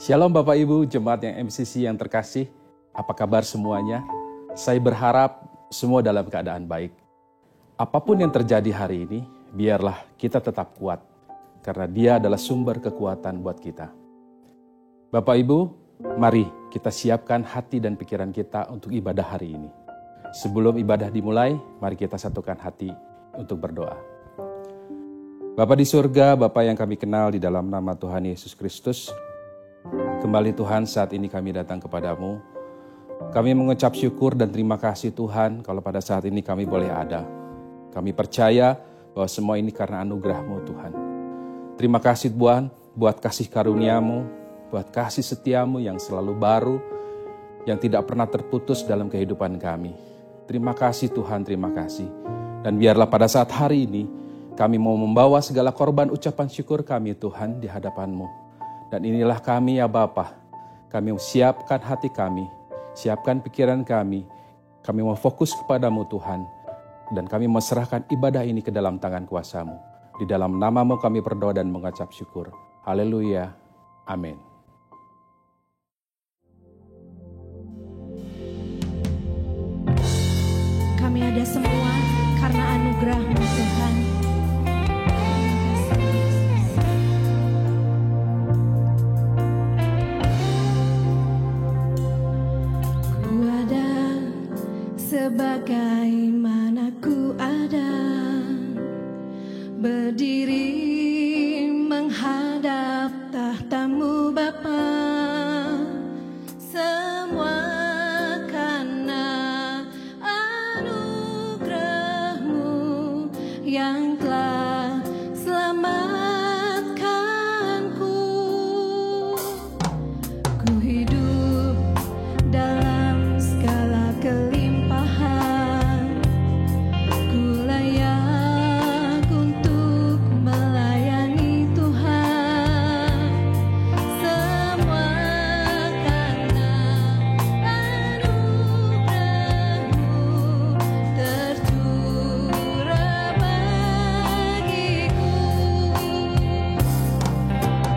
Shalom Bapak Ibu, jemaat yang MCC yang terkasih. Apa kabar semuanya? Saya berharap semua dalam keadaan baik. Apapun yang terjadi hari ini, biarlah kita tetap kuat. Karena Dia adalah sumber kekuatan buat kita. Bapak Ibu, mari kita siapkan hati dan pikiran kita untuk ibadah hari ini. Sebelum ibadah dimulai, mari kita satukan hati untuk berdoa. Bapa di surga, Bapa yang kami kenal di dalam nama Tuhan Yesus Kristus, kembali Tuhan saat ini kami datang kepadamu. Kami mengucap syukur dan terima kasih Tuhan kalau pada saat ini kami boleh ada. Kami percaya bahwa semua ini karena anugerah-Mu Tuhan. Terima kasih Tuhan buat kasih karunia-Mu, buat kasih setia-Mu yang selalu baru, yang tidak pernah terputus dalam kehidupan kami. Terima kasih Tuhan, terima kasih. Dan biarlah pada saat hari ini, kami mau membawa segala korban ucapan syukur kami Tuhan di hadapan-Mu. Dan inilah kami ya Bapa, kami mau siapkan hati kami, siapkan pikiran kami mau fokus kepadamu Tuhan. Dan kami mau serahkan ibadah ini ke dalam tangan kuasa-Mu. Di dalam nama-Mu kami berdoa dan mengucap syukur. Haleluya, amin. Kami ada semua karena anugerah-Mu Tuhan. Sebagaimana ku ada, berdiri menghadap tahta-Mu Bapa, semua karena anugerah-Mu yang telah selamatkanku. Ku hidup dalam segala kelimpahan, ku layak untuk melayani Tuhan. Semua karena anugerah-Mu tercurah bagiku.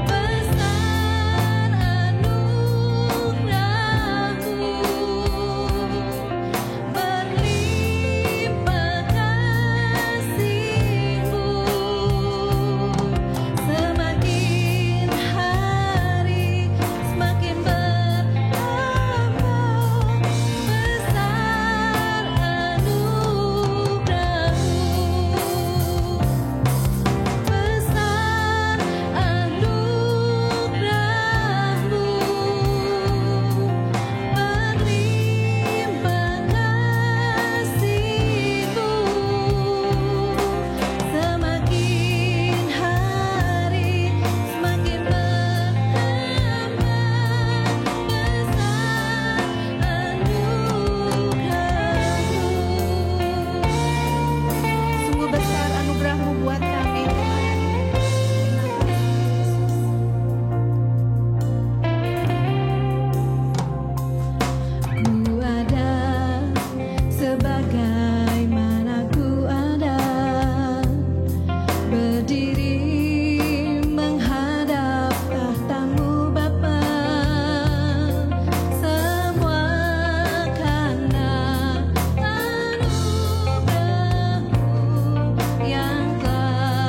Besar anugerah-Mu, berlimpah kasih-Mu, semakin hari semakin bertambah. Besar anugerah-Mu, besar anugerah-Mu, berlimpah kasih-Mu, semakin hari semakin bertambah. Besar anugerah-Mu, sungguh besar anugerah-Mu buat kami Tuhan. Ku ada sebagaimana ku ada, berdiri menghadap tahta-Mu Bapa, semua karena anugerah-Mu yang telah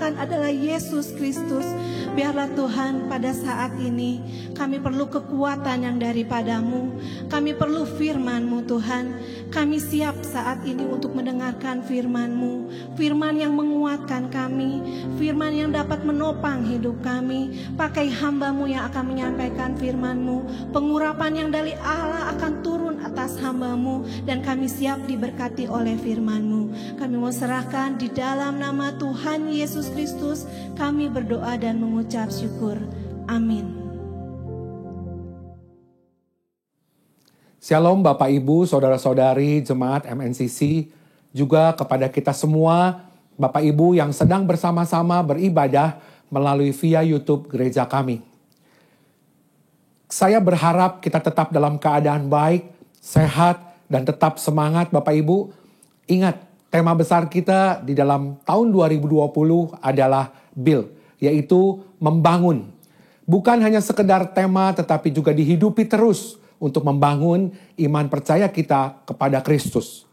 nyatakan adalah Yesus Kristus. Biarlah Tuhan pada saat ini kami perlu kekuatan yang daripadamu. Kami perlu firman-Mu Tuhan. Kami siap saat ini untuk mendengarkan firman-Mu. Firman yang menguatkan kami. Firman yang dapat menopang hidup kami. Pakai hamba-Mu yang akan menyampaikan firman-Mu. Pengurapan yang dari Allah akan turun atas hamba-Mu. Dan kami siap diberkati oleh firman-Mu. Kami mau serahkan di dalam nama Tuhan Yesus Kristus. Kami berdoa dan mengucap syukur. Amin. Shalom Bapak Ibu, Saudara-saudari Jemaat MNCC, juga kepada kita semua, Bapak Ibu yang sedang bersama-sama beribadah melalui via YouTube gereja kami. Saya berharap kita tetap dalam keadaan baik, sehat, dan tetap semangat Bapak Ibu. Ingat, tema besar kita di dalam tahun 2020 adalah build, yaitu membangun. Bukan hanya sekedar tema, tetapi juga dihidupi terus untuk membangun iman percaya kita kepada Kristus.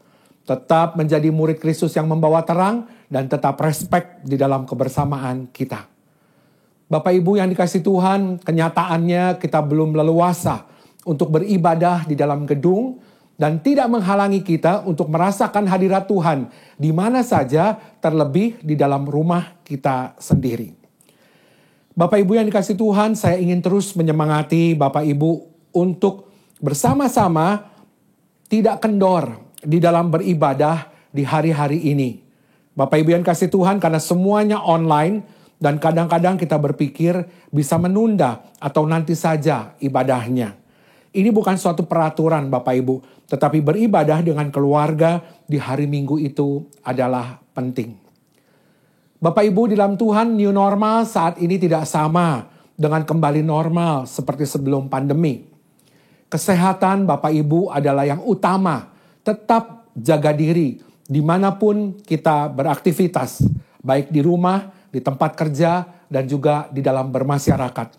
Tetap menjadi murid Kristus yang membawa terang dan tetap respect di dalam kebersamaan kita. Bapak Ibu yang dikasihi Tuhan, kenyataannya kita belum leluasa untuk beribadah di dalam gedung dan tidak menghalangi kita untuk merasakan hadirat Tuhan di mana saja, terlebih di dalam rumah kita sendiri. Bapak Ibu yang dikasihi Tuhan, saya ingin terus menyemangati Bapak Ibu untuk bersama-sama tidak kendor di dalam beribadah di hari-hari ini. Bapak Ibu yang kasih Tuhan, karena semuanya online dan kadang-kadang kita berpikir bisa menunda atau nanti saja ibadahnya. Ini bukan suatu peraturan Bapak Ibu, tetapi beribadah dengan keluarga di hari Minggu itu adalah penting. Bapak Ibu di dalam Tuhan, new normal saat ini tidak sama dengan kembali normal seperti sebelum pandemi. Kesehatan Bapak Ibu adalah yang utama. Tetap jaga diri dimanapun kita beraktivitas. Baik di rumah, di tempat kerja, dan juga di dalam bermasyarakat.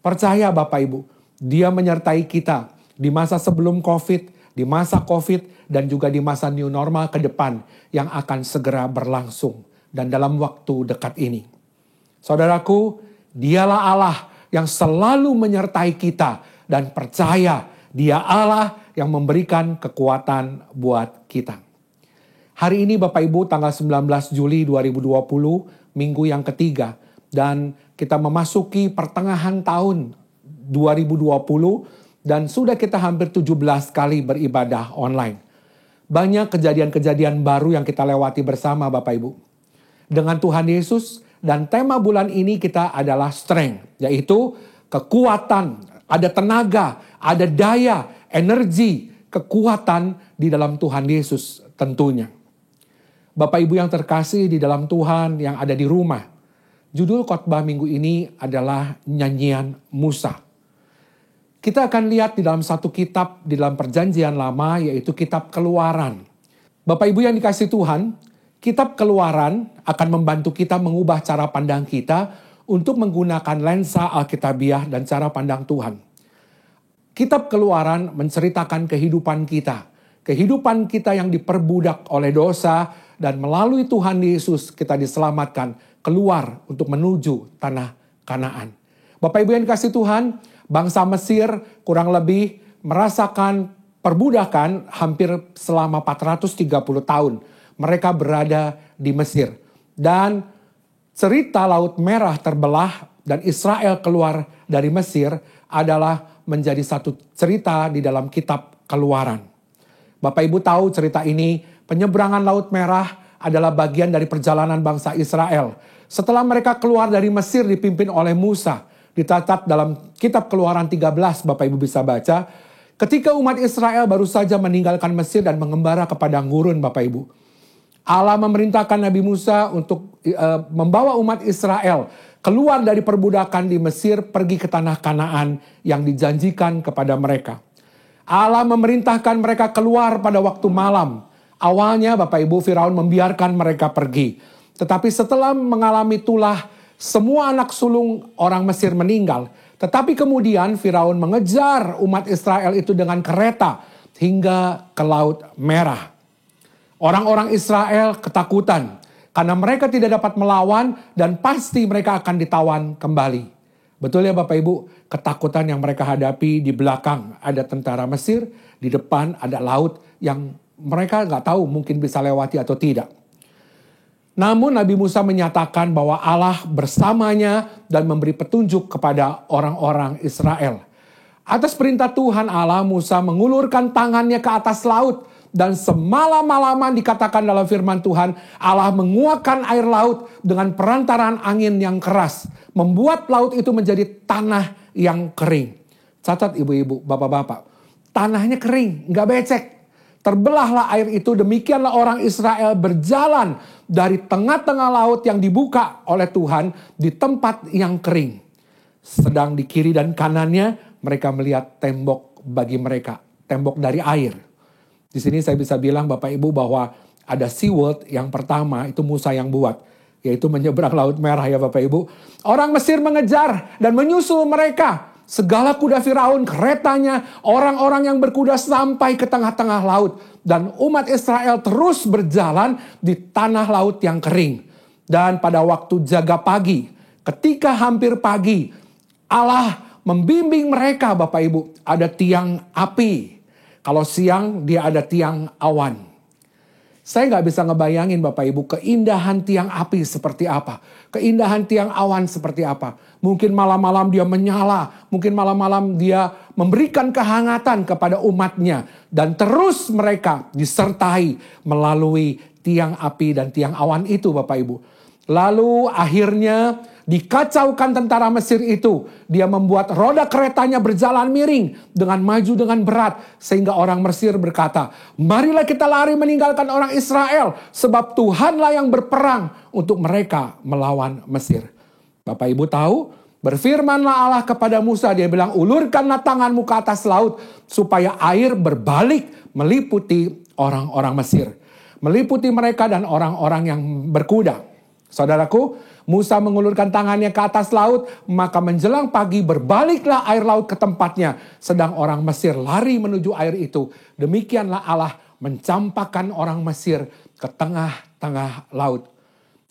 Percaya Bapak Ibu, Dia menyertai kita di masa sebelum COVID, di masa COVID, dan juga di masa new normal ke depan yang akan segera berlangsung. Dan dalam waktu dekat ini. Saudaraku, Dialah Allah yang selalu menyertai kita. Dan percaya Dia Allah yang memberikan kekuatan buat kita. Hari ini Bapak Ibu tanggal 19 Juli 2020, minggu yang ketiga. Dan kita memasuki pertengahan tahun 2020 dan sudah kita hampir 17 kali beribadah online. Banyak kejadian-kejadian baru yang kita lewati bersama Bapak Ibu. Dengan Tuhan Yesus dan tema bulan ini kita adalah strength, yaitu kekuatan. Ada tenaga, ada daya, energi, kekuatan di dalam Tuhan Yesus tentunya. Bapak Ibu yang terkasih di dalam Tuhan yang ada di rumah. Judul khotbah minggu ini adalah nyanyian Musa. Kita akan lihat di dalam satu kitab di dalam perjanjian lama yaitu kitab Keluaran. Bapak Ibu yang dikasihi Tuhan, kitab Keluaran akan membantu kita mengubah cara pandang kita untuk menggunakan lensa Alkitabiah dan cara pandang Tuhan. Kitab Keluaran menceritakan kehidupan kita. Kehidupan kita yang diperbudak oleh dosa dan melalui Tuhan Yesus kita diselamatkan keluar untuk menuju tanah Kanaan. Bapak Ibu yang dikasihi Tuhan, bangsa Mesir kurang lebih merasakan perbudakan hampir selama 430 tahun. Mereka berada di Mesir. Dan cerita Laut Merah terbelah dan Israel keluar dari Mesir adalah menjadi satu cerita di dalam kitab Keluaran. Bapak Ibu tahu cerita ini, penyeberangan Laut Merah adalah bagian dari perjalanan bangsa Israel. Setelah mereka keluar dari Mesir dipimpin oleh Musa, dicatat dalam kitab Keluaran 13, Bapak Ibu bisa baca, ketika umat Israel baru saja meninggalkan Mesir dan mengembara ke padang gurun Bapak Ibu. Allah memerintahkan Nabi Musa untuk membawa umat Israel keluar dari perbudakan di Mesir pergi ke tanah Kanaan yang dijanjikan kepada mereka. Allah memerintahkan mereka keluar pada waktu malam. Awalnya Bapak Ibu Firaun membiarkan mereka pergi. Tetapi setelah mengalami tulah semua anak sulung orang Mesir meninggal. Tetapi kemudian Firaun mengejar umat Israel itu dengan kereta hingga ke Laut Merah. Orang-orang Israel ketakutan Karena mereka tidak dapat melawan dan pasti mereka akan ditawan kembali. Betul ya Bapak Ibu, ketakutan yang mereka hadapi di belakang ada tentara Mesir, di depan ada laut yang mereka nggak tahu mungkin bisa lewati atau tidak. Namun Nabi Musa menyatakan bahwa Allah bersamanya dan memberi petunjuk kepada orang-orang Israel. Atas perintah Tuhan Allah, Musa mengulurkan tangannya ke atas laut. Dan semalam-malaman dikatakan dalam firman Tuhan, Allah menguakkan air laut dengan perantaraan angin yang keras. Membuat laut itu menjadi tanah yang kering. Catat ibu-ibu, bapak-bapak. Tanahnya kering, nggak becek. Terbelahlah air itu, demikianlah orang Israel berjalan dari tengah-tengah laut yang dibuka oleh Tuhan di tempat yang kering. Sedang di kiri dan kanannya mereka melihat tembok bagi mereka, tembok dari air. Di sini saya bisa bilang Bapak Ibu bahwa ada seaword yang pertama itu Musa yang buat. Yaitu menyeberang Laut Merah ya Bapak Ibu. Orang Mesir mengejar dan menyusul mereka. Segala kuda Firaun, keretanya, orang-orang yang berkuda sampai ke tengah-tengah laut. Dan umat Israel terus berjalan di tanah laut yang kering. Dan pada waktu jaga pagi, ketika hampir pagi, Allah membimbing mereka Bapak Ibu. Ada tiang api. Kalau siang dia ada tiang awan. Saya nggak bisa ngebayangin Bapak Ibu keindahan tiang api seperti apa. Keindahan tiang awan seperti apa. Mungkin malam-malam dia menyala. Mungkin malam-malam dia memberikan kehangatan kepada umatnya. Dan terus mereka disertai melalui tiang api dan tiang awan itu Bapak Ibu. Lalu akhirnya dikacaukan tentara Mesir itu. Dia membuat roda keretanya berjalan miring dengan maju dengan berat. Sehingga orang Mesir berkata, marilah kita lari meninggalkan orang Israel. Sebab Tuhanlah yang berperang untuk mereka melawan Mesir. Bapak Ibu tahu, berfirmanlah Allah kepada Musa. Dia bilang, ulurkanlah tanganmu ke atas laut. Supaya air berbalik meliputi orang-orang Mesir. Meliputi mereka dan orang-orang yang berkuda. Saudaraku, Musa mengulurkan tangannya ke atas laut, maka menjelang pagi berbaliklah air laut ke tempatnya. Sedang orang Mesir lari menuju air itu. Demikianlah Allah mencampakkan orang Mesir ke tengah-tengah laut.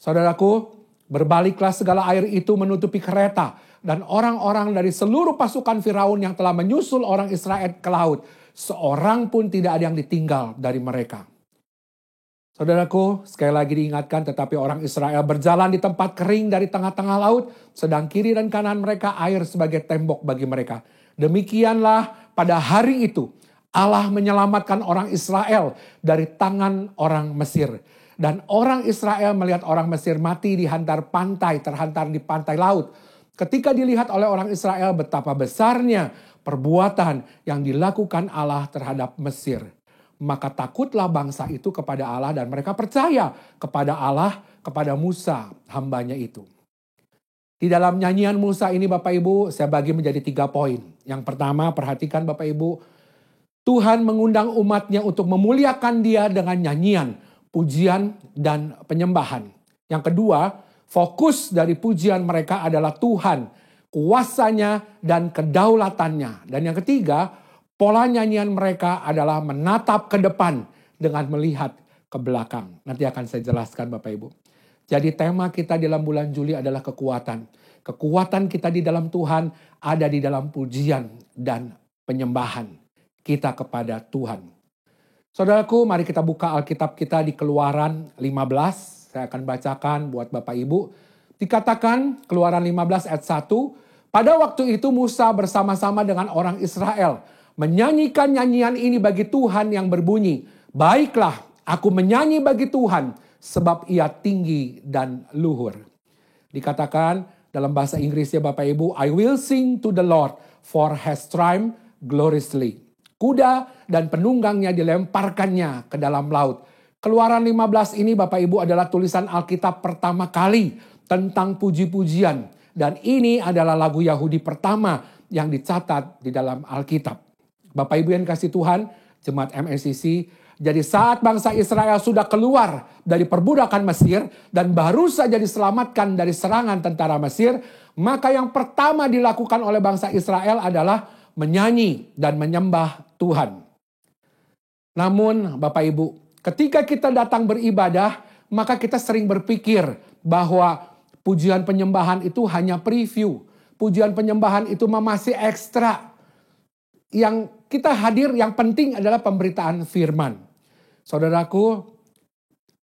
Saudaraku, berbaliklah segala air itu menutupi kereta. Dan orang-orang dari seluruh pasukan Firaun yang telah menyusul orang Israel ke laut. Seorang pun tidak ada yang ditinggal dari mereka. Saudaraku, sekali lagi diingatkan, tetapi orang Israel berjalan di tempat kering dari tengah-tengah laut, sedang kiri dan kanan mereka air sebagai tembok bagi mereka. Demikianlah pada hari itu, Allah menyelamatkan orang Israel dari tangan orang Mesir. Dan orang Israel melihat orang Mesir mati dihantar pantai, terhantar di pantai laut. Ketika dilihat oleh orang Israel betapa besarnya perbuatan yang dilakukan Allah terhadap Mesir. Maka takutlah bangsa itu kepada Allah dan mereka percaya kepada Allah, kepada Musa, hambanya itu. Di dalam nyanyian Musa ini Bapak Ibu, saya bagi menjadi 3 poin. Yang pertama, perhatikan Bapak Ibu, Tuhan mengundang umatnya untuk memuliakan dia dengan nyanyian, pujian, dan penyembahan. Yang kedua, fokus dari pujian mereka adalah Tuhan, kuasanya, dan kedaulatannya. Dan yang ketiga, pola nyanyian mereka adalah menatap ke depan dengan melihat ke belakang. Nanti akan saya jelaskan Bapak Ibu. Jadi tema kita dalam bulan Juli adalah kekuatan. Kekuatan kita di dalam Tuhan ada di dalam pujian dan penyembahan kita kepada Tuhan. Saudaraku, mari kita buka Alkitab kita di Keluaran 15. Saya akan bacakan buat Bapak Ibu. Dikatakan Keluaran 15 ayat 1. Pada waktu itu Musa bersama-sama dengan orang Israel menyanyikan nyanyian ini bagi Tuhan yang berbunyi, baiklah aku menyanyi bagi Tuhan sebab ia tinggi dan luhur. Dikatakan dalam bahasa Inggrisnya Bapak Ibu, I will sing to the Lord for has triumphed gloriously. Kuda dan penunggangnya dilemparkannya ke dalam laut. Keluaran 15 ini Bapak Ibu adalah tulisan Alkitab pertama kali tentang puji-pujian. Dan ini adalah lagu Yahudi pertama yang dicatat di dalam Alkitab. Bapak Ibu yang kasih Tuhan, jemaat MSCC, jadi saat bangsa Israel sudah keluar dari perbudakan Mesir dan baru saja diselamatkan dari serangan tentara Mesir, maka yang pertama dilakukan oleh bangsa Israel adalah menyanyi dan menyembah Tuhan. Namun Bapak Ibu, ketika kita datang beribadah, maka kita sering berpikir bahwa pujian penyembahan itu hanya preview. Pujian penyembahan itu masih ekstra. Yang kita hadir, yang penting adalah pemberitaan firman. Saudaraku,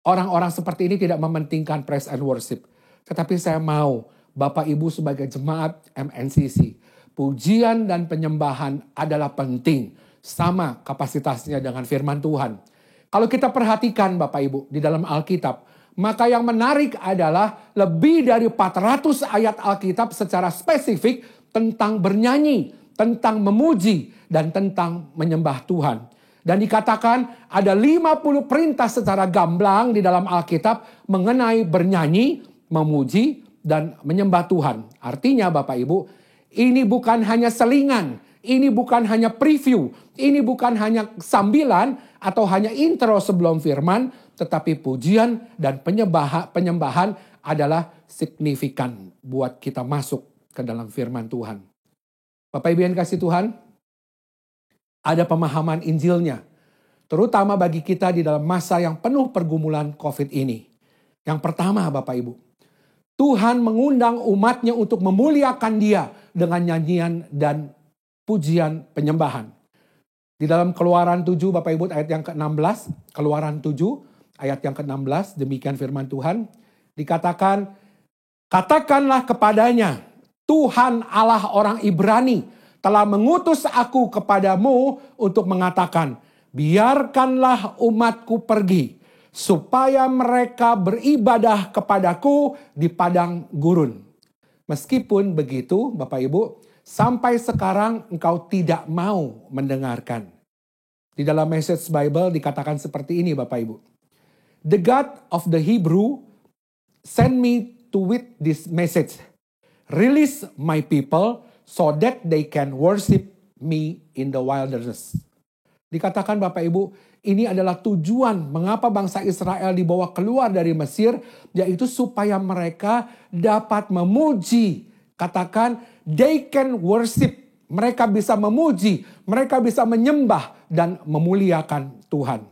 orang-orang seperti ini tidak mementingkan praise and worship. Tetapi saya mau Bapak Ibu sebagai jemaat MNCC, pujian dan penyembahan adalah penting. Sama kapasitasnya dengan firman Tuhan. Kalau kita perhatikan Bapak Ibu di dalam Alkitab, maka yang menarik adalah lebih dari 400 ayat Alkitab secara spesifik tentang bernyanyi, tentang memuji, dan tentang menyembah Tuhan. Dan dikatakan ada 50 perintah secara gamblang di dalam Alkitab mengenai bernyanyi, memuji, dan menyembah Tuhan. Artinya Bapak Ibu, ini bukan hanya selingan, ini bukan hanya preview, ini bukan hanya sambilan atau hanya intro sebelum firman, tetapi pujian dan penyembahan adalah signifikan buat kita masuk ke dalam firman Tuhan. Bapak Ibu yang kasih Tuhan, ada pemahaman Injilnya, terutama bagi kita di dalam masa yang penuh pergumulan COVID ini. Yang pertama Bapak Ibu, Tuhan mengundang umatnya untuk memuliakan Dia dengan nyanyian dan pujian penyembahan. Di dalam Keluaran 7 Bapak Ibu ayat yang ke-16, Keluaran 7 ayat yang ke-16, demikian firman Tuhan, dikatakan, katakanlah kepadanya, Tuhan Allah orang Ibrani telah mengutus aku kepadamu untuk mengatakan, biarkanlah umatku pergi, supaya mereka beribadah kepadaku di padang gurun. Meskipun begitu, Bapak Ibu, sampai sekarang engkau tidak mau mendengarkan. Di dalam Message Bible dikatakan seperti ini Bapak Ibu. The God of the Hebrew sent me to with this message. Release my people so that they can worship me in the wilderness. Dikatakan Bapak Ibu, ini adalah tujuan mengapa bangsa Israel dibawa keluar dari Mesir, yaitu supaya mereka dapat memuji. Katakan, they can worship. Mereka bisa memuji, mereka bisa menyembah dan memuliakan Tuhan.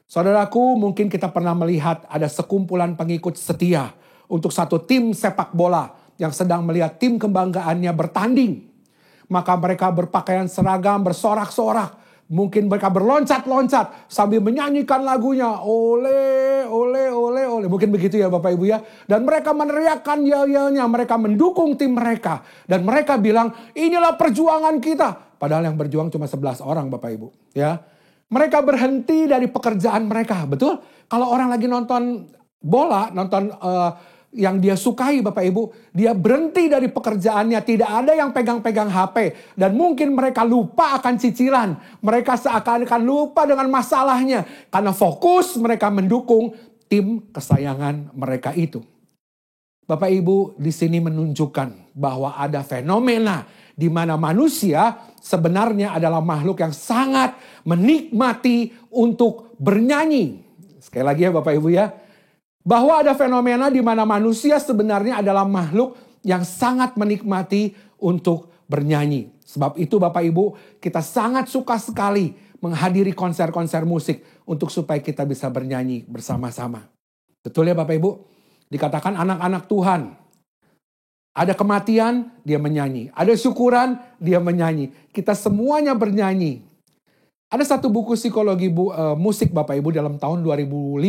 Saudaraku, mungkin kita pernah melihat ada sekumpulan pengikut setia untuk satu tim sepak bola yang sedang melihat tim kebanggaannya bertanding. Maka mereka berpakaian seragam, bersorak-sorak. Mungkin mereka berloncat-loncat sambil menyanyikan lagunya. Ole, ole, ole, ole. Mungkin begitu ya Bapak Ibu ya. Dan mereka meneriakkan yel-yelnya. Mereka mendukung tim mereka. Dan mereka bilang, inilah perjuangan kita. Padahal yang berjuang cuma 11 orang Bapak Ibu. Ya. Mereka berhenti dari pekerjaan mereka. Betul? Kalau orang lagi nonton bola, nonton yang dia sukai Bapak Ibu, dia berhenti dari pekerjaannya, tidak ada yang pegang-pegang HP, dan mungkin mereka lupa akan cicilan, mereka seakan-akan lupa dengan masalahnya, karena fokus mereka mendukung tim kesayangan mereka itu. Bapak Ibu di sini menunjukkan bahwa ada fenomena di mana manusia sebenarnya adalah makhluk yang sangat menikmati untuk bernyanyi. Sekali lagi ya Bapak Ibu ya. Bahwa ada fenomena di mana manusia sebenarnya adalah makhluk yang sangat menikmati untuk bernyanyi. Sebab itu Bapak Ibu, kita sangat suka sekali menghadiri konser-konser musik untuk supaya kita bisa bernyanyi bersama-sama. Betul ya Bapak Ibu? Dikatakan anak-anak Tuhan. Ada kematian, dia menyanyi. Ada syukuran, dia menyanyi. Kita semuanya bernyanyi. Ada satu buku psikologi musik Bapak Ibu dalam tahun 2005.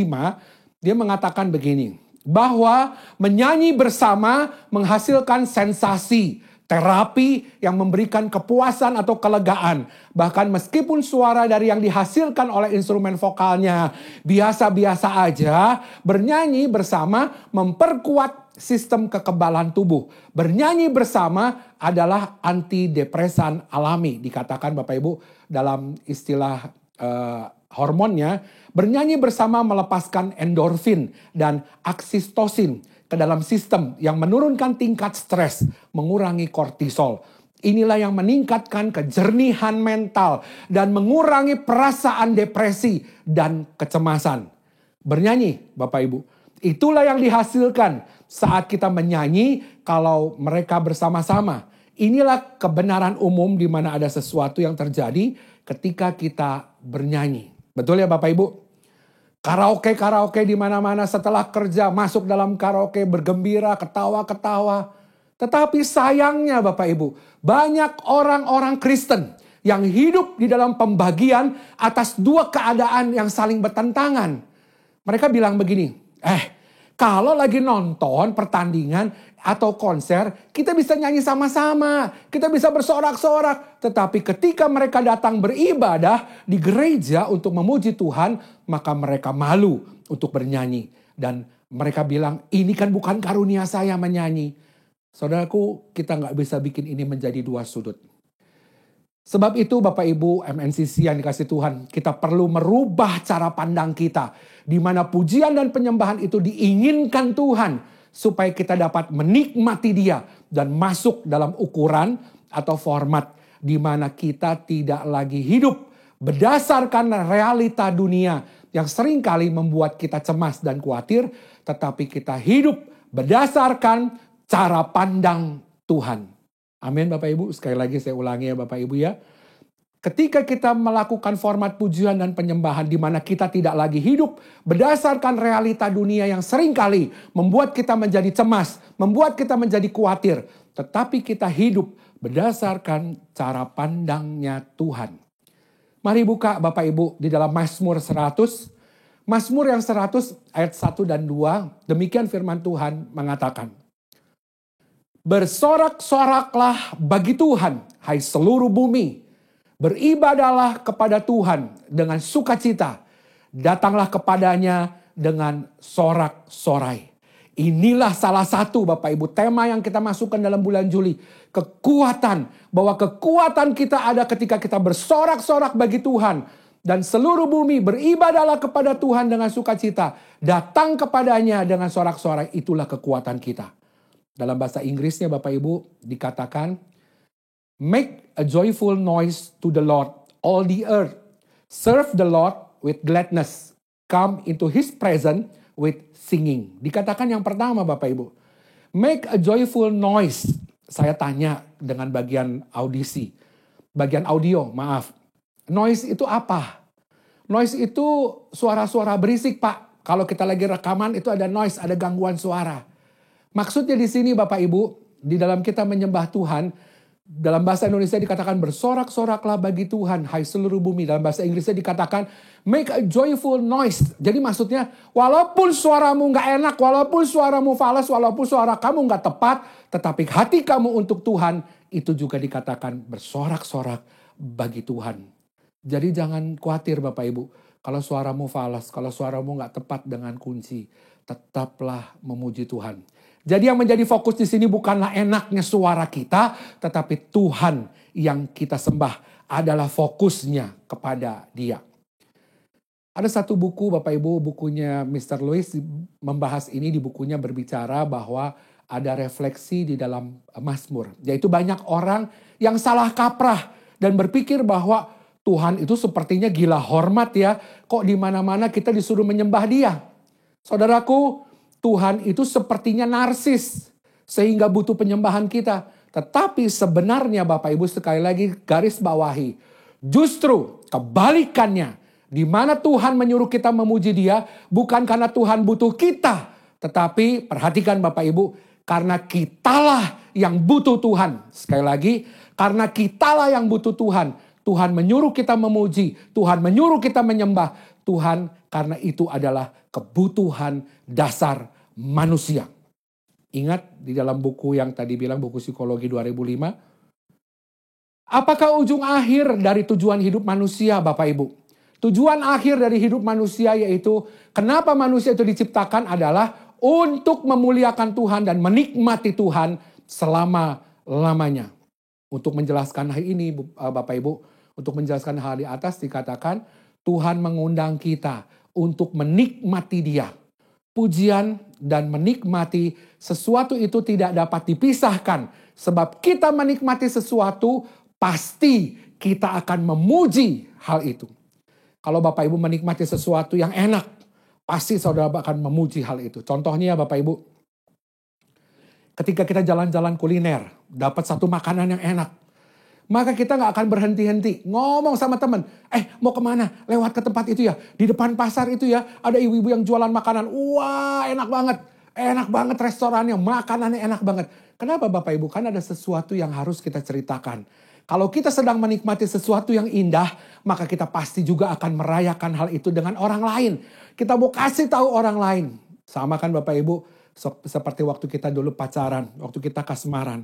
Dia mengatakan begini, bahwa menyanyi bersama menghasilkan sensasi, terapi yang memberikan kepuasan atau kelegaan. Bahkan meskipun suara dari yang dihasilkan oleh instrumen vokalnya biasa-biasa aja, bernyanyi bersama memperkuat sistem kekebalan tubuh. Bernyanyi bersama adalah antidepresan alami, dikatakan Bapak Ibu dalam istilah hormonnya. Bernyanyi bersama melepaskan endorfin dan oksitosin ke dalam sistem yang menurunkan tingkat stres, mengurangi kortisol. Inilah yang meningkatkan kejernihan mental dan mengurangi perasaan depresi dan kecemasan. Bernyanyi, Bapak Ibu, itulah yang dihasilkan saat kita menyanyi kalau mereka bersama-sama. Inilah kebenaran umum di mana ada sesuatu yang terjadi ketika kita bernyanyi. Betul ya Bapak Ibu? Karaoke di mana-mana setelah kerja, masuk dalam karaoke bergembira, ketawa-ketawa. Tetapi sayangnya Bapak Ibu, banyak orang-orang Kristen yang hidup di dalam pembagian atas dua keadaan yang saling bertentangan. Mereka bilang begini, kalau lagi nonton pertandingan atau konser, kita bisa nyanyi sama-sama, kita bisa bersorak-sorak. Tetapi ketika mereka datang beribadah di gereja untuk memuji Tuhan, maka mereka malu untuk bernyanyi. Dan mereka bilang, ini kan bukan karunia saya menyanyi. Saudaraku, kita nggak bisa bikin ini menjadi dua sudut. Sebab itu Bapak Ibu MNCC yang dikasih Tuhan, kita perlu merubah cara pandang kita. Di mana pujian dan penyembahan itu diinginkan Tuhan. Supaya kita dapat menikmati Dia dan masuk dalam ukuran atau format di mana kita tidak lagi hidup berdasarkan realita dunia yang seringkali membuat kita cemas dan khawatir, tetapi kita hidup berdasarkan cara pandang Tuhan. Amin Bapak Ibu, sekali lagi saya ulangi ya Bapak Ibu ya. Ketika kita melakukan format pujian dan penyembahan di mana kita tidak lagi hidup berdasarkan realita dunia yang seringkali membuat kita menjadi cemas, membuat kita menjadi khawatir. Tetapi kita hidup berdasarkan cara pandangnya Tuhan. Mari buka Bapak Ibu di dalam Mazmur 100. Mazmur yang 100 ayat 1 dan 2. Demikian firman Tuhan mengatakan. Bersorak-soraklah bagi Tuhan, hai seluruh bumi. Beribadahlah kepada Tuhan dengan sukacita. Datanglah kepadanya dengan sorak-sorai. Inilah salah satu Bapak Ibu tema yang kita masukkan dalam bulan Juli. Kekuatan. Bahwa kekuatan kita ada ketika kita bersorak-sorak bagi Tuhan. Dan seluruh bumi beribadahlah kepada Tuhan dengan sukacita. Datang kepadanya dengan sorak-sorai. Itulah kekuatan kita. Dalam bahasa Inggrisnya Bapak Ibu dikatakan, make a joyful noise to the Lord, all the earth. Serve the Lord with gladness. Come into His presence with singing. Dikatakan yang pertama Bapak Ibu. Make a joyful noise. Saya tanya dengan bagian audisi. Bagian audio, maaf. Noise itu apa? Noise itu suara-suara berisik Pak. Kalau kita lagi rekaman itu ada noise, ada gangguan suara. Maksudnya di sini Bapak Ibu, di dalam kita menyembah Tuhan, dalam bahasa Indonesia dikatakan bersorak-soraklah bagi Tuhan, hai seluruh bumi. Dalam bahasa Inggrisnya dikatakan make a joyful noise. Jadi maksudnya walaupun suaramu gak enak, walaupun suaramu falas, walaupun suara kamu gak tepat, tetapi hati kamu untuk Tuhan, itu juga dikatakan bersorak-sorak bagi Tuhan. Jadi jangan khawatir Bapak Ibu. Kalau suaramu falas, kalau suaramu gak tepat dengan kunci, tetaplah memuji Tuhan. Jadi yang menjadi fokus di sini bukanlah enaknya suara kita, tetapi Tuhan yang kita sembah adalah fokusnya kepada Dia. Ada satu buku Bapak Ibu, bukunya Mr. Lewis membahas ini, di bukunya berbicara bahwa ada refleksi di dalam Mazmur. Yaitu banyak orang yang salah kaprah dan berpikir bahwa Tuhan itu sepertinya gila hormat ya, kok di mana-mana kita disuruh menyembah Dia. Saudaraku, Tuhan itu sepertinya narsis sehingga butuh penyembahan kita. Tetapi sebenarnya Bapak Ibu sekali lagi garis bawahi. Justru kebalikannya. Di mana Tuhan menyuruh kita memuji Dia bukan karena Tuhan butuh kita. Tetapi perhatikan Bapak Ibu, karena kitalah yang butuh Tuhan. Sekali lagi, karena kitalah yang butuh Tuhan. Tuhan menyuruh kita memuji, Tuhan menyuruh kita menyembah. Tuhan karena itu adalah kebutuhan dasar manusia. Ingat di dalam buku yang tadi bilang buku psikologi 2005. Apakah ujung akhir dari tujuan hidup manusia Bapak Ibu? Tujuan akhir dari hidup manusia yaitu kenapa manusia itu diciptakan adalah untuk memuliakan Tuhan dan menikmati Tuhan selama-lamanya. Untuk menjelaskan hal ini Bapak Ibu, untuk menjelaskan hal di atas dikatakan Tuhan mengundang kita untuk menikmati Dia. Pujian dan menikmati sesuatu itu tidak dapat dipisahkan. Sebab kita menikmati sesuatu, pasti kita akan memuji hal itu. Kalau Bapak Ibu menikmati sesuatu yang enak, pasti saudara akan memuji hal itu. Contohnya Bapak Ibu, ketika kita jalan-jalan kuliner, dapat satu makanan yang enak. maka kita nggak akan berhenti-henti. Ngomong sama teman, mau kemana? Lewat ke tempat itu ya. Di depan pasar itu ya, ada ibu-ibu yang jualan makanan. Wah, enak banget. Enak banget restorannya, makanannya enak banget. Kenapa Bapak Ibu? Kan ada sesuatu yang harus kita ceritakan. Kalau kita sedang menikmati sesuatu yang indah, maka kita pasti juga akan merayakan hal itu dengan orang lain. Kita mau kasih tahu orang lain. Sama kan Bapak Ibu, seperti waktu kita dulu pacaran, waktu kita kasmaran.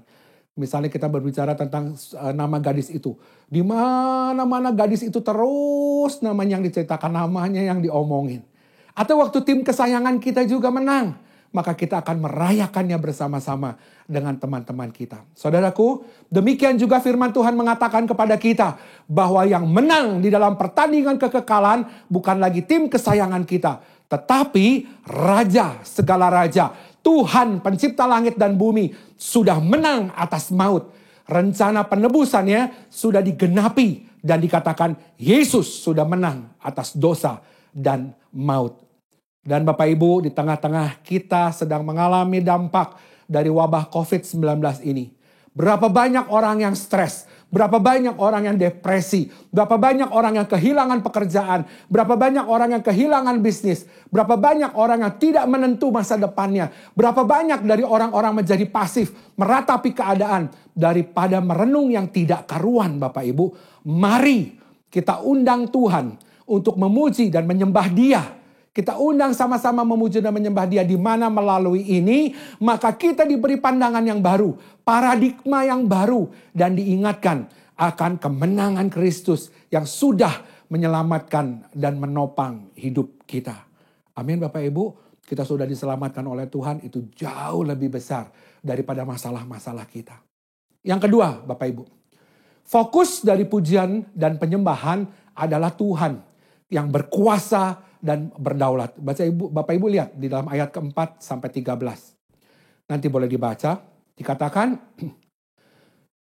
Misalnya kita berbicara tentang nama gadis itu. Di mana-mana gadis itu terus namanya yang diceritakan, namanya yang diomongin. Atau waktu tim kesayangan kita juga menang, maka kita akan merayakannya bersama-sama dengan teman-teman kita. Saudaraku, demikian juga firman Tuhan mengatakan kepada kita bahwa yang menang di dalam pertandingan kekekalan bukan lagi tim kesayangan kita, tetapi Raja segala raja, Tuhan pencipta langit dan bumi sudah menang atas maut. Rencana penebusannya sudah digenapi dan dikatakan Yesus sudah menang atas dosa dan maut. Dan Bapak Ibu, di tengah-tengah kita sedang mengalami dampak dari wabah COVID-19 ini. Berapa banyak orang yang stres, berapa banyak orang yang depresi, berapa banyak orang yang kehilangan pekerjaan, berapa banyak orang yang kehilangan bisnis, berapa banyak orang yang tidak menentu masa depannya, berapa banyak dari orang-orang menjadi pasif, meratapi keadaan daripada merenung yang tidak karuan Bapak Ibu. Mari kita undang Tuhan untuk memuji dan menyembah Dia. Kita undang sama-sama memuji dan menyembah Dia, di mana melalui ini maka kita diberi pandangan yang baru, paradigma yang baru, dan diingatkan akan kemenangan Kristus yang sudah menyelamatkan dan menopang hidup kita. Amin Bapak Ibu, kita sudah diselamatkan oleh Tuhan, itu jauh lebih besar daripada masalah-masalah kita. Yang kedua Bapak Ibu, fokus dari pujian dan penyembahan adalah Tuhan yang berkuasa dan berdaulat. Bapak Ibu lihat di dalam ayat keempat sampai 13. Nanti boleh dibaca. Dikatakan,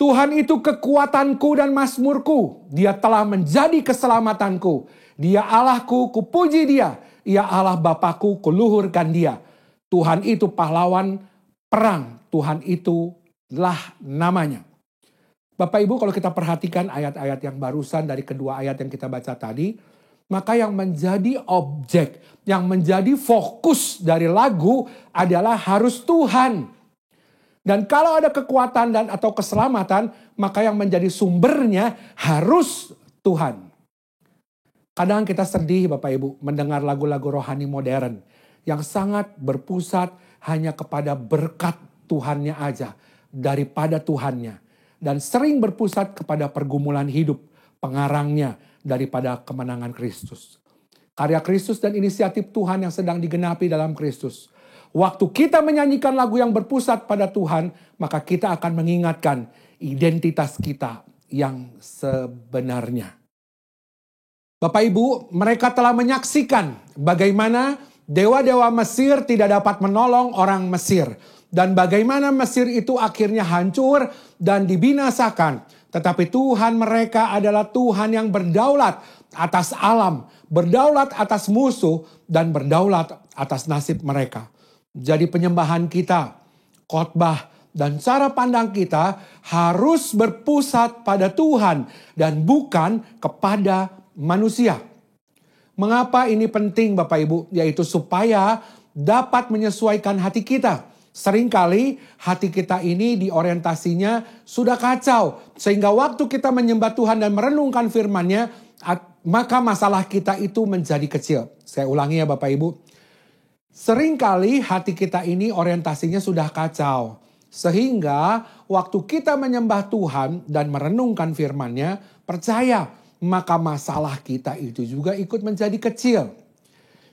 Tuhan itu kekuatanku dan mazmurku. Dia telah menjadi keselamatanku. Dia Allahku, kupuji Dia. Ia Allah Bapakku, kuluhurkan Dia. Tuhan itu pahlawan perang. Tuhan itulah namanya. Bapak Ibu, kalau kita perhatikan ayat-ayat yang barusan dari kedua ayat yang kita baca tadi, maka yang menjadi objek, yang menjadi fokus dari lagu adalah harus Tuhan. Dan kalau ada kekuatan dan atau keselamatan, maka yang menjadi sumbernya harus Tuhan. Kadang kita sedih Bapak Ibu mendengar lagu-lagu rohani modern yang sangat berpusat hanya kepada berkat Tuhannya aja daripada Tuhannya. Dan sering berpusat kepada pergumulan hidup pengarangnya daripada kemenangan Kristus. Karya Kristus dan inisiatif Tuhan yang sedang digenapi dalam Kristus. Waktu kita menyanyikan lagu yang berpusat pada Tuhan, maka kita akan mengingatkan identitas kita yang sebenarnya. Bapak Ibu, mereka telah menyaksikan bagaimana dewa-dewa Mesir tidak dapat menolong orang Mesir. Dan bagaimana Mesir itu akhirnya hancur dan dibinasakan. Tetapi Tuhan mereka adalah Tuhan yang berdaulat atas alam, berdaulat atas musuh, dan berdaulat atas nasib mereka. Jadi penyembahan kita, khotbah, dan cara pandang kita harus berpusat pada Tuhan dan bukan kepada manusia. Mengapa ini penting Bapak Ibu? Yaitu supaya dapat menyesuaikan hati kita. Seringkali hati kita ini diorientasinya sudah kacau. Sehingga waktu kita menyembah Tuhan dan merenungkan firman-Nya, maka masalah kita itu menjadi kecil. Saya ulangi ya Bapak Ibu. Seringkali hati kita ini orientasinya sudah kacau. Sehingga waktu kita menyembah Tuhan dan merenungkan firman-Nya, percaya maka masalah kita itu juga ikut menjadi kecil.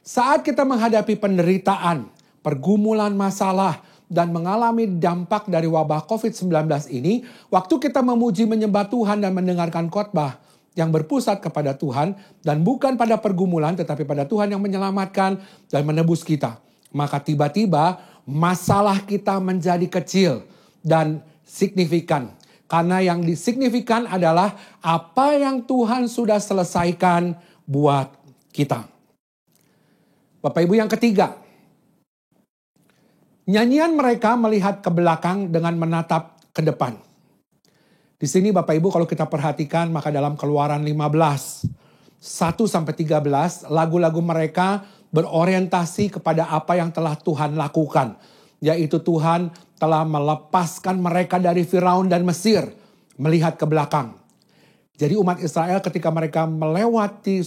Saat kita menghadapi penderitaan, pergumulan masalah, dan mengalami dampak dari wabah COVID-19 ini, waktu kita memuji menyembah Tuhan dan mendengarkan khotbah yang berpusat kepada Tuhan dan bukan pada pergumulan tetapi pada Tuhan yang menyelamatkan dan menebus kita, maka tiba-tiba masalah kita menjadi kecil dan signifikan. Karena yang signifikan adalah apa yang Tuhan sudah selesaikan buat kita. Bapak Ibu, yang ketiga, nyanyian mereka melihat ke belakang dengan menatap ke depan. Di sini Bapak Ibu kalau kita perhatikan maka dalam Keluaran 15, 1-13 lagu-lagu mereka berorientasi kepada apa yang telah Tuhan lakukan. Yaitu Tuhan telah melepaskan mereka dari Firaun dan Mesir, melihat ke belakang. Jadi umat Israel ketika mereka melewati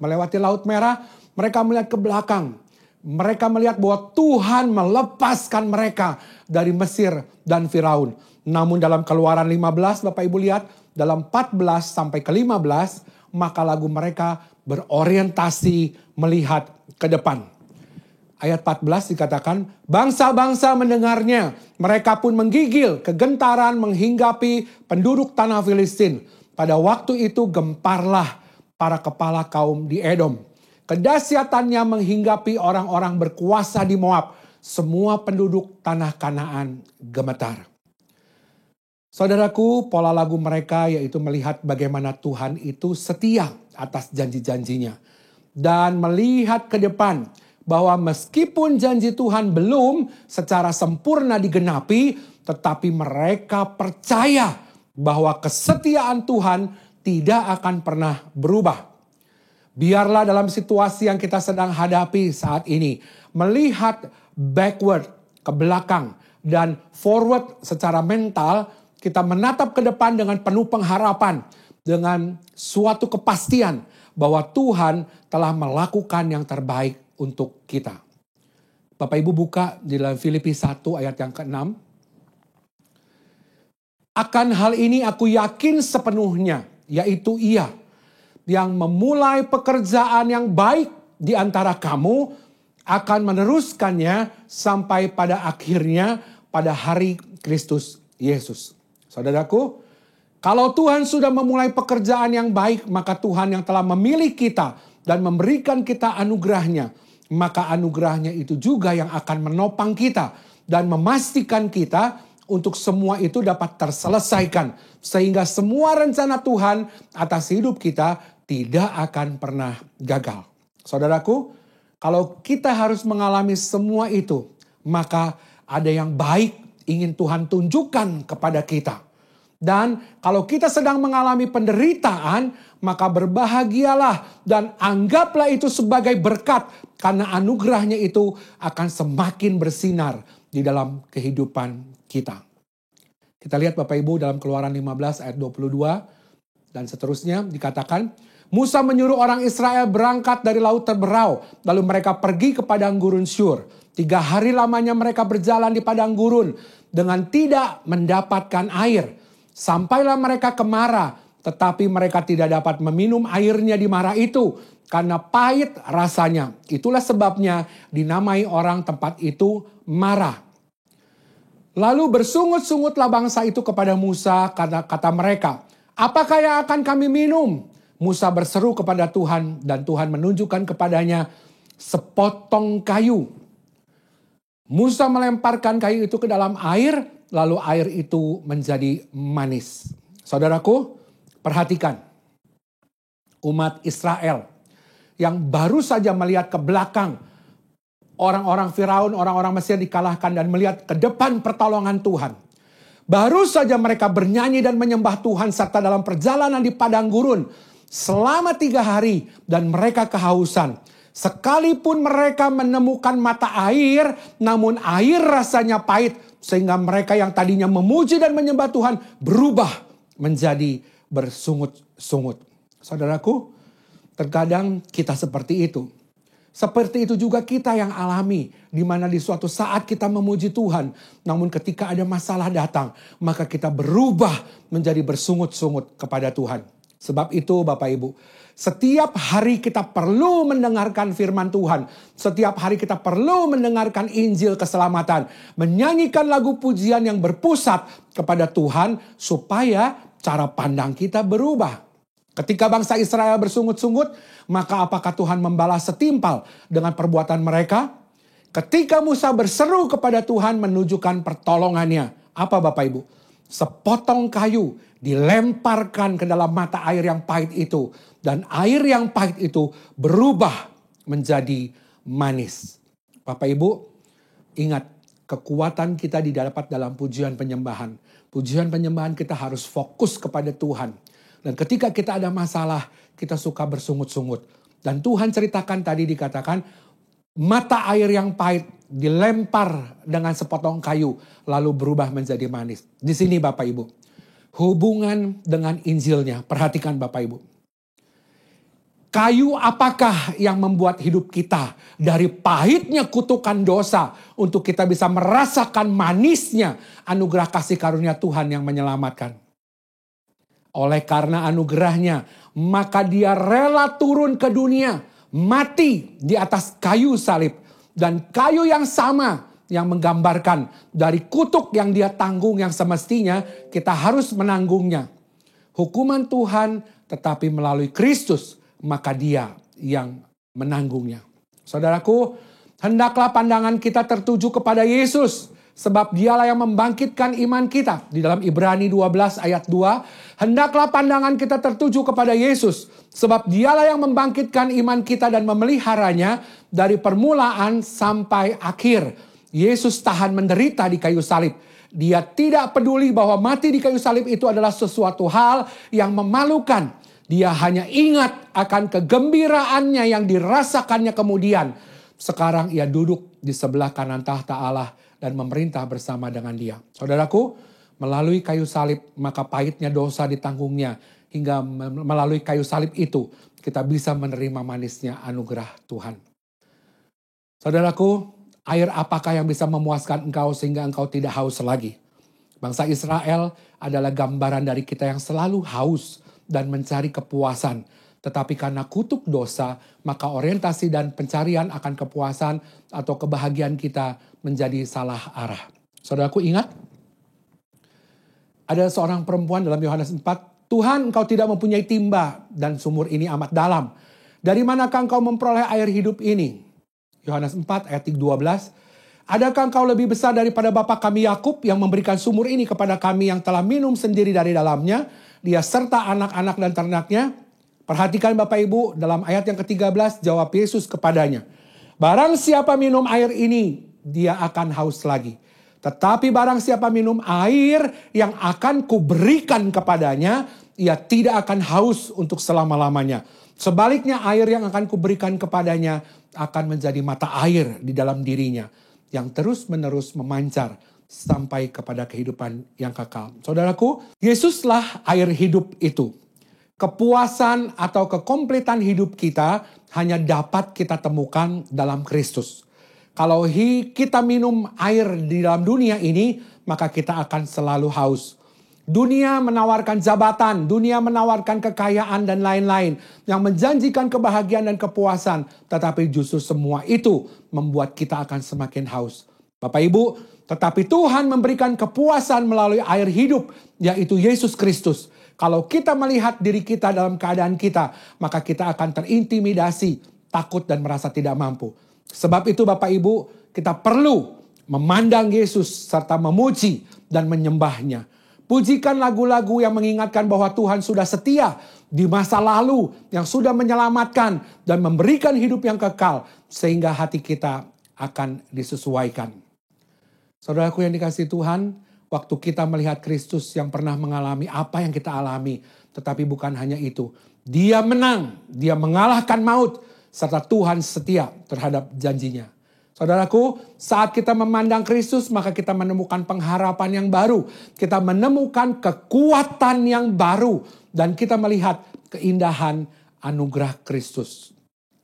melewati Laut Merah, mereka melihat ke belakang. Mereka melihat bahwa Tuhan melepaskan mereka dari Mesir dan Firaun. Namun dalam Keluaran 15, Bapak Ibu lihat, dalam 14 sampai ke 15, maka lagu mereka berorientasi melihat ke depan. Ayat 14 dikatakan, bangsa-bangsa mendengarnya, mereka pun menggigil, kegentaran menghinggapi penduduk tanah Filistin. Pada waktu itu gemparlah para kepala kaum di Edom. Kedahsyatannya menghinggapi orang-orang berkuasa di Moab. Semua penduduk tanah Kanaan gemetar. Saudaraku, pola lagu mereka yaitu melihat bagaimana Tuhan itu setia atas janji-janjinya. Dan melihat ke depan bahwa meskipun janji Tuhan belum secara sempurna digenapi, tetapi mereka percaya bahwa kesetiaan Tuhan tidak akan pernah berubah. Biarlah dalam situasi yang kita sedang hadapi saat ini, melihat backward, ke belakang, dan forward secara mental, kita menatap ke depan dengan penuh pengharapan, dengan suatu kepastian bahwa Tuhan telah melakukan yang terbaik untuk kita. Bapak Ibu buka di dalam Filipi 1 ayat yang ke-6. Akan hal ini aku yakin sepenuhnya, yaitu Ia yang memulai pekerjaan yang baik di antara kamu akan meneruskannya sampai pada akhirnya pada hari Kristus Yesus. Saudaraku, kalau Tuhan sudah memulai pekerjaan yang baik, maka Tuhan yang telah memilih kita dan memberikan kita anugerahnya, maka anugerahnya itu juga yang akan menopang kita dan memastikan kita untuk semua itu dapat terselesaikan. Sehingga semua rencana Tuhan atas hidup kita tidak akan pernah gagal. Saudaraku, kalau kita harus mengalami semua itu, maka ada yang baik ingin Tuhan tunjukkan kepada kita. Dan kalau kita sedang mengalami penderitaan, maka berbahagialah dan anggaplah itu sebagai berkat, karena anugerahnya itu akan semakin bersinar di dalam kehidupan kita. Kita lihat Bapak Ibu dalam Keluaran 15 ayat 22 dan seterusnya dikatakan, Musa menyuruh orang Israel berangkat dari Laut Terberau, lalu mereka pergi ke padang gurun Syur. 3 hari lamanya mereka berjalan di padang gurun dengan tidak mendapatkan air. Sampailah mereka ke Mara, tetapi mereka tidak dapat meminum airnya di Mara itu karena pahit rasanya. Itulah sebabnya dinamai orang tempat itu Mara. Lalu bersungut-sungutlah bangsa itu kepada Musa, karena kata mereka, apakah yang akan kami minum? Musa berseru kepada Tuhan dan Tuhan menunjukkan kepadanya sepotong kayu. Musa melemparkan kayu itu ke dalam air, lalu air itu menjadi manis. Saudaraku, perhatikan. Umat Israel yang baru saja melihat ke belakang, orang-orang Firaun, orang-orang Mesir dikalahkan dan melihat ke depan pertolongan Tuhan. Baru saja mereka bernyanyi dan menyembah Tuhan serta dalam perjalanan di padang gurun selama 3 hari dan mereka kehausan. Sekalipun mereka menemukan mata air, namun air rasanya pahit sehingga mereka yang tadinya memuji dan menyembah Tuhan berubah menjadi bersungut-sungut. Saudaraku, terkadang kita seperti itu. Seperti itu juga kita yang alami, di mana di suatu saat kita memuji Tuhan, namun ketika ada masalah datang, maka kita berubah menjadi bersungut-sungut kepada Tuhan. Sebab itu Bapak Ibu, setiap hari kita perlu mendengarkan firman Tuhan. Setiap hari kita perlu mendengarkan Injil keselamatan. Menyanyikan lagu pujian yang berpusat kepada Tuhan supaya cara pandang kita berubah. Ketika bangsa Israel bersungut-sungut, maka apakah Tuhan membalas setimpal dengan perbuatan mereka? Ketika Musa berseru kepada Tuhan menunjukkan pertolongannya. Apa Bapak Ibu? Sepotong kayu dilemparkan ke dalam mata air yang pahit itu. Dan air yang pahit itu berubah menjadi manis. Bapak Ibu, ingat Kekuatan kita didapat dalam pujian penyembahan. Pujian penyembahan kita harus fokus kepada Tuhan. Dan ketika kita ada masalah, kita suka bersungut-sungut. Dan Tuhan ceritakan tadi dikatakan, mata air yang pahit dilempar dengan sepotong kayu, lalu berubah menjadi manis. Di sini Bapak Ibu, hubungan dengan Injilnya, perhatikan Bapak Ibu. Kayu apakah yang membuat hidup kita dari pahitnya kutukan dosa untuk kita bisa merasakan manisnya anugerah kasih karunia Tuhan yang menyelamatkan? Oleh karena anugerahnya, maka dia rela turun ke dunia, mati di atas kayu salib. Dan kayu yang sama yang menggambarkan dari kutuk yang dia tanggung yang semestinya kita harus menanggungnya. Hukuman Tuhan tetapi melalui Kristus, maka dia yang menanggungnya. Saudaraku, hendaklah pandangan kita tertuju kepada Yesus, sebab dialah yang membangkitkan iman kita. Di dalam Ibrani 12 ayat 2, hendaklah pandangan kita tertuju kepada Yesus, sebab dialah yang membangkitkan iman kita dan memeliharanya dari permulaan sampai akhir. Yesus tahan menderita di kayu salib. Dia tidak peduli bahwa mati di kayu salib itu adalah sesuatu hal yang memalukan. Dia hanya ingat akan kegembiraannya yang dirasakannya kemudian. Sekarang ia duduk di sebelah kanan tahta Allah dan memerintah bersama dengan dia. Saudaraku, melalui kayu salib maka pahitnya dosa ditanggungnya. Hingga melalui kayu salib itu kita bisa menerima manisnya anugerah Tuhan. Saudaraku, air apakah yang bisa memuaskan engkau sehingga engkau tidak haus lagi? Bangsa Israel adalah gambaran dari kita yang selalu haus dan mencari kepuasan. Tetapi karena kutuk dosa, maka orientasi dan pencarian akan kepuasan atau kebahagiaan kita menjadi salah arah. Saudaraku ingat, ada seorang perempuan dalam Yohanes 4, Tuhan, engkau tidak mempunyai timba dan sumur ini amat dalam. Dari manakah engkau memperoleh air hidup ini? Yohanes 4 ayat 12, adakah engkau lebih besar daripada bapa kami Yakub yang memberikan sumur ini kepada kami yang telah minum sendiri dari dalamnya, dia serta anak-anak dan ternaknya? Perhatikan Bapak Ibu, dalam ayat yang ke-13 jawab Yesus kepadanya, barang siapa minum air ini, dia akan haus lagi. Tetapi barang siapa minum air yang akan kuberikan kepadanya, ia tidak akan haus untuk selama-lamanya. Sebaliknya air yang akan kuberikan kepadanya akan menjadi mata air di dalam dirinya, yang terus-menerus memancar sampai kepada kehidupan yang kekal. Saudaraku, Yesuslah air hidup itu. Kepuasan atau kekompletan hidup kita hanya dapat kita temukan dalam Kristus. Kalau kita minum air di dalam dunia ini, maka kita akan selalu haus. Dunia menawarkan jabatan, dunia menawarkan kekayaan dan lain-lain yang menjanjikan kebahagiaan dan kepuasan. Tetapi justru semua itu membuat kita akan semakin haus. Bapak Ibu, tetapi Tuhan memberikan kepuasan melalui air hidup, yaitu Yesus Kristus. Kalau kita melihat diri kita dalam keadaan kita, maka kita akan terintimidasi, takut dan merasa tidak mampu. Sebab itu Bapak Ibu, kita perlu memandang Yesus serta memuji dan menyembahnya. Pujikan lagu-lagu yang mengingatkan bahwa Tuhan sudah setia di masa lalu, yang sudah menyelamatkan dan memberikan hidup yang kekal, sehingga hati kita akan disesuaikan. Saudaraku yang dikasihi Tuhan, waktu kita melihat Kristus yang pernah mengalami apa yang kita alami, tetapi bukan hanya itu. Dia menang, dia mengalahkan maut, serta Tuhan setia terhadap janjinya. Saudaraku, saat kita memandang Kristus, maka kita menemukan pengharapan yang baru. Kita menemukan kekuatan yang baru. Dan kita melihat keindahan anugerah Kristus.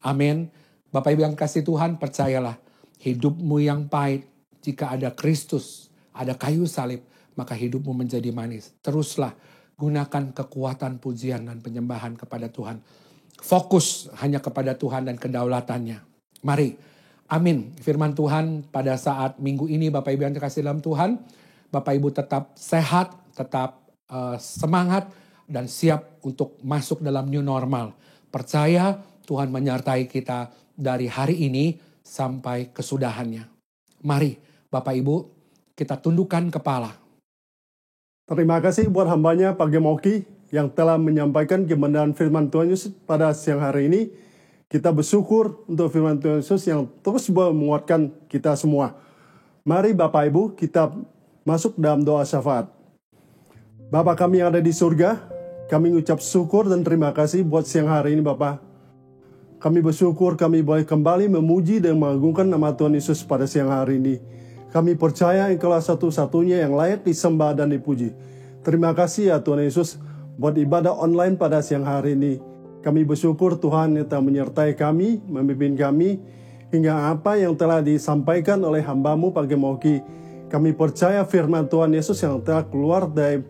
Amin. Bapak Ibu yang kasih Tuhan, percayalah. Hidupmu yang pahit, jika ada Kristus, ada kayu salib, maka hidupmu menjadi manis. Teruslah gunakan kekuatan pujian dan penyembahan kepada Tuhan. Fokus hanya kepada Tuhan dan kedaulatannya. Mari. Amin. Firman Tuhan pada saat minggu ini Bapak Ibu yang terkasih dalam Tuhan. Bapak Ibu tetap sehat, tetap semangat dan siap untuk masuk dalam new normal. Percaya Tuhan menyertai kita dari hari ini sampai kesudahannya. Mari Bapak Ibu kita tundukkan kepala. Terima kasih buat hambanya Pak Gemoki yang telah menyampaikan kebenaran firman Tuhan Yesus pada siang hari ini. Kita bersyukur untuk firman Tuhan Yesus yang terus menguatkan kita semua. Mari Bapak Ibu kita masuk dalam doa syafaat. Bapa kami yang ada di surga, kami ucap syukur dan terima kasih buat siang hari ini Bapak. Kami bersyukur kami boleh kembali memuji dan mengagungkan nama Tuhan Yesus pada siang hari ini. Kami percaya Engkau lah satu-satunya yang layak disembah dan dipuji. Terima kasih ya Tuhan Yesus buat ibadah online pada siang hari ini. Kami bersyukur Tuhan yang telah menyertai kami, memimpin kami, hingga apa yang telah disampaikan oleh hamba-Mu Pak Gemoki. Kami percaya firman Tuhan Yesus yang telah keluar dari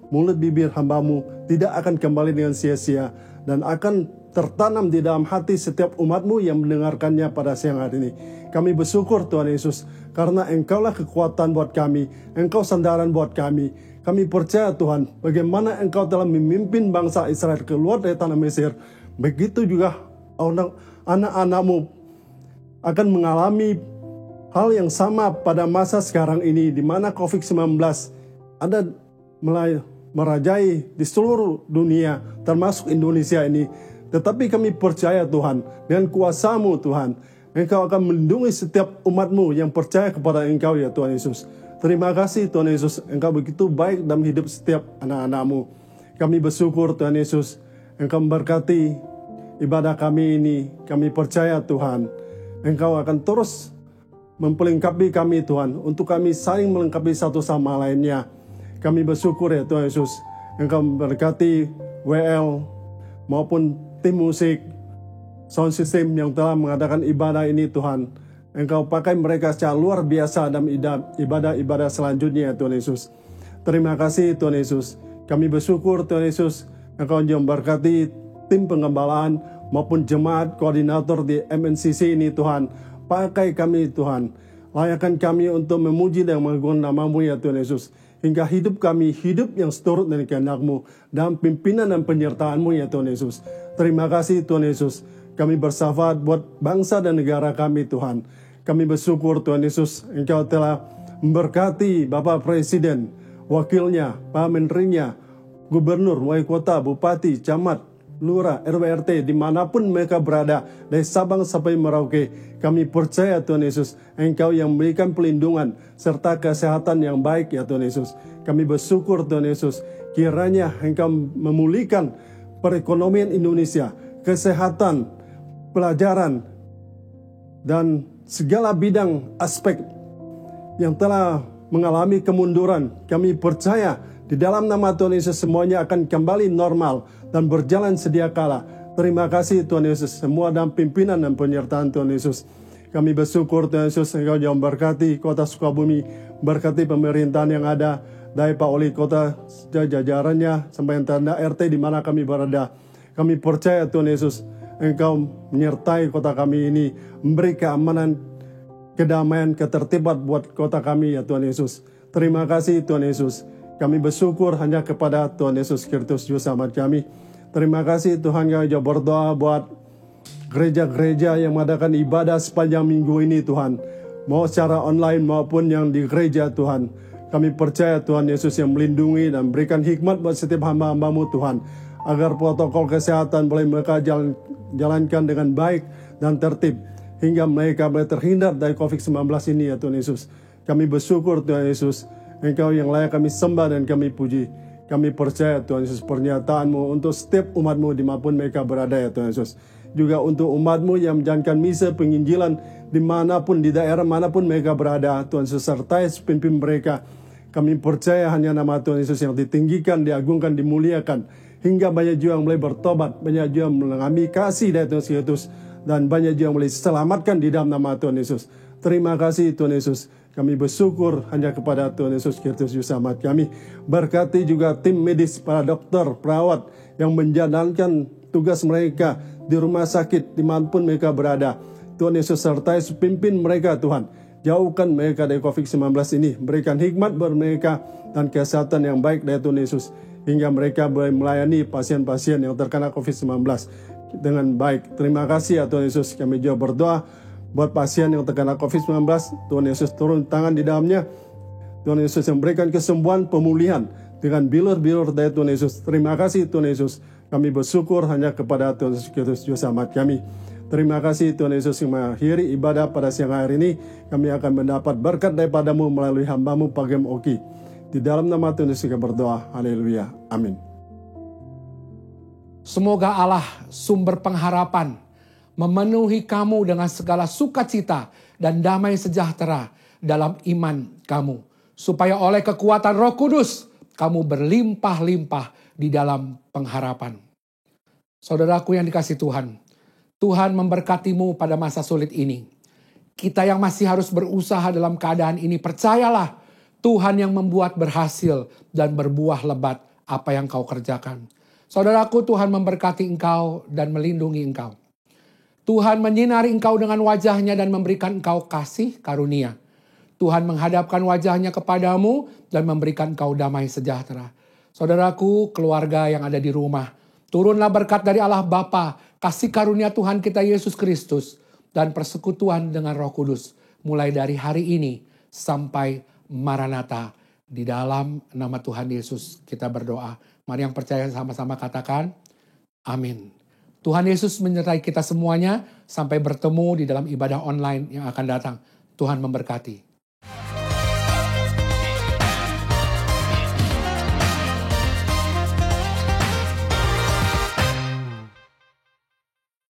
mulut bibir hamba-Mu tidak akan kembali dengan sia-sia dan akan tertanam di dalam hati setiap umat-Mu yang mendengarkannya pada siang hari ini. Kami bersyukur Tuhan Yesus karena Engkaulah kekuatan buat kami, Engkau sandaran buat kami. Kami percaya Tuhan bagaimana Engkau telah memimpin bangsa Israel keluar dari tanah Mesir. Begitu juga anak-anak-Mu akan mengalami hal yang sama pada masa sekarang ini, di mana COVID-19 ada merajai di seluruh dunia, termasuk Indonesia ini. Tetapi kami percaya Tuhan, dengan kuasa-Mu Tuhan, Engkau akan melindungi setiap umat-Mu yang percaya kepada Engkau ya Tuhan Yesus. Terima kasih Tuhan Yesus, Engkau begitu baik dalam hidup setiap anak-anak-Mu. Kami bersyukur Tuhan Yesus, Engkau memberkati ibadah kami ini. Kami percaya Tuhan, Engkau akan terus memperlengkapi kami Tuhan, untuk kami saling melengkapi satu sama lainnya. Kami bersyukur ya Tuhan Yesus, Engkau memberkati WL maupun tim musik, sound system yang telah mengadakan ibadah ini Tuhan. Engkau pakai mereka secara luar biasa dalam ibadah-ibadah selanjutnya ya Tuhan Yesus. Terima kasih Tuhan Yesus. Kami bersyukur Tuhan Yesus, Engkau juga memberkati tim penggembalaan maupun jemaat koordinator di MNCC ini Tuhan. Pakai kami Tuhan, layakkan kami untuk memuji dan mengagungkan nama-Mu ya Tuhan Yesus. Hingga hidup kami hidup yang seturut dari kehendak-Mu dalam pimpinan dan penyertaan-Mu ya Tuhan Yesus. Terima kasih Tuhan Yesus. Kami bersyafaat buat bangsa dan negara kami Tuhan. Kami bersyukur Tuhan Yesus, Engkau telah memberkati Bapak Presiden, wakilnya, Pak Menterinya, Gubernur, Wali Kota, Bupati, Camat, Lurah, RW/RT, dimanapun mereka berada, dari Sabang sampai Merauke. Kami percaya Tuhan Yesus, Engkau yang memberikan pelindungan serta kesehatan yang baik ya Tuhan Yesus. Kami bersyukur Tuhan Yesus, kiranya Engkau memulihkan perekonomian Indonesia, kesehatan, pelajaran, dan segala bidang aspek yang telah mengalami kemunduran. Kami percaya di dalam nama Tuhan Yesus semuanya akan kembali normal dan berjalan sedia kala. Terima kasih Tuhan Yesus, semua dalam pimpinan dan penyertaan Tuhan Yesus. Kami bersyukur Tuhan Yesus, Engkau yang berkati kota Sukabumi, berkati pemerintahan yang ada, dari Pak Wali Kota jajarannya sampai yang tanda RT di mana kami berada. Kami percaya Tuhan Yesus, Engkau menyertai kota kami ini, memberi keamanan, kedamaian, ketertiban buat kota kami ya Tuhan Yesus. Terima kasih Tuhan Yesus. Kami bersyukur hanya kepada Tuhan Yesus Kristus Juru Selamat kami. Terima kasih Tuhan, kami juga berdoa buat gereja-gereja yang mengadakan ibadah sepanjang minggu ini Tuhan. Mau secara online maupun yang di gereja Tuhan. Kami percaya Tuhan Yesus yang melindungi dan berikan hikmat buat setiap hamba-hamba-Mu Tuhan. Agar protokol kesehatan boleh mereka jalankan dengan baik dan tertib. Hingga mereka boleh terhindar dari COVID-19 ini ya Tuhan Yesus. Kami bersyukur Tuhan Yesus, Engkau yang layak kami sembah dan kami puji. Kami percaya Tuhan Yesus pernyataan-Mu untuk setiap umat-Mu dimanapun mereka berada ya Tuhan Yesus. Juga untuk umat-Mu yang menjalankan misa penginjilan dimanapun, di daerah manapun mereka berada. Tuhan Yesus sertai pimpin mereka. Kami percaya hanya nama Tuhan Yesus yang ditinggikan, diagungkan, dimuliakan. Hingga banyak jiwa yang mulai bertobat, banyak jiwa yang mengalami kasih dari Tuhan Yesus. Dan banyak jiwa yang mulai diselamatkan di dalam nama Tuhan Yesus. Terima kasih Tuhan Yesus. Kami bersyukur hanya kepada Tuhan Yesus Kristus Juru Selamat kami. Berkati juga tim medis, para dokter, perawat yang menjalankan tugas mereka di rumah sakit dimanapun mereka berada. Tuhan Yesus sertai pimpin mereka Tuhan. Jauhkan mereka dari COVID-19 ini. Berikan hikmat buat mereka dan kesehatan yang baik dari Tuhan Yesus. Hingga mereka boleh melayani pasien-pasien yang terkena COVID-19 dengan baik. Terima kasih ya Tuhan Yesus. Kami juga berdoa buat pasien yang terkena COVID-19, Tuhan Yesus turun tangan di dalamnya. Tuhan Yesus yang berikan kesembuhan, pemulihan dengan bilur-bilur dari Tuhan Yesus. Terima kasih Tuhan Yesus. Kami bersyukur hanya kepada Tuhan Yesus Kristus Juru Selamat kami. Terima kasih Tuhan Yesus yang mengakhiri ibadah pada siang hari ini. Kami akan mendapat berkat daripada-Mu melalui hamba-Mu Pagem Oki. Di dalam nama Tuhan Yesus kami berdoa. Haleluya. Amin. Semoga Allah sumber pengharapan memenuhi kamu dengan segala sukacita dan damai sejahtera dalam iman kamu. Supaya oleh kekuatan Roh Kudus kamu berlimpah-limpah di dalam pengharapan. Saudaraku yang dikasih Tuhan, Tuhan memberkatimu pada masa sulit ini. Kita yang masih harus berusaha dalam keadaan ini, percayalah Tuhan yang membuat berhasil dan berbuah lebat apa yang kau kerjakan. Saudaraku, Tuhan memberkati engkau dan melindungi engkau. Tuhan menyinari engkau dengan wajahnya dan memberikan engkau kasih karunia. Tuhan menghadapkan wajahnya kepadamu dan memberikan engkau damai sejahtera. Saudaraku, keluarga yang ada di rumah, turunlah berkat dari Allah Bapa, kasih karunia Tuhan kita Yesus Kristus, dan persekutuan dengan Roh Kudus. Mulai dari hari ini sampai Maranatha. Di dalam nama Tuhan Yesus kita berdoa. Mari yang percaya sama-sama katakan, amin. Tuhan Yesus menyertai kita semuanya. Sampai bertemu di dalam ibadah online yang akan datang. Tuhan memberkati.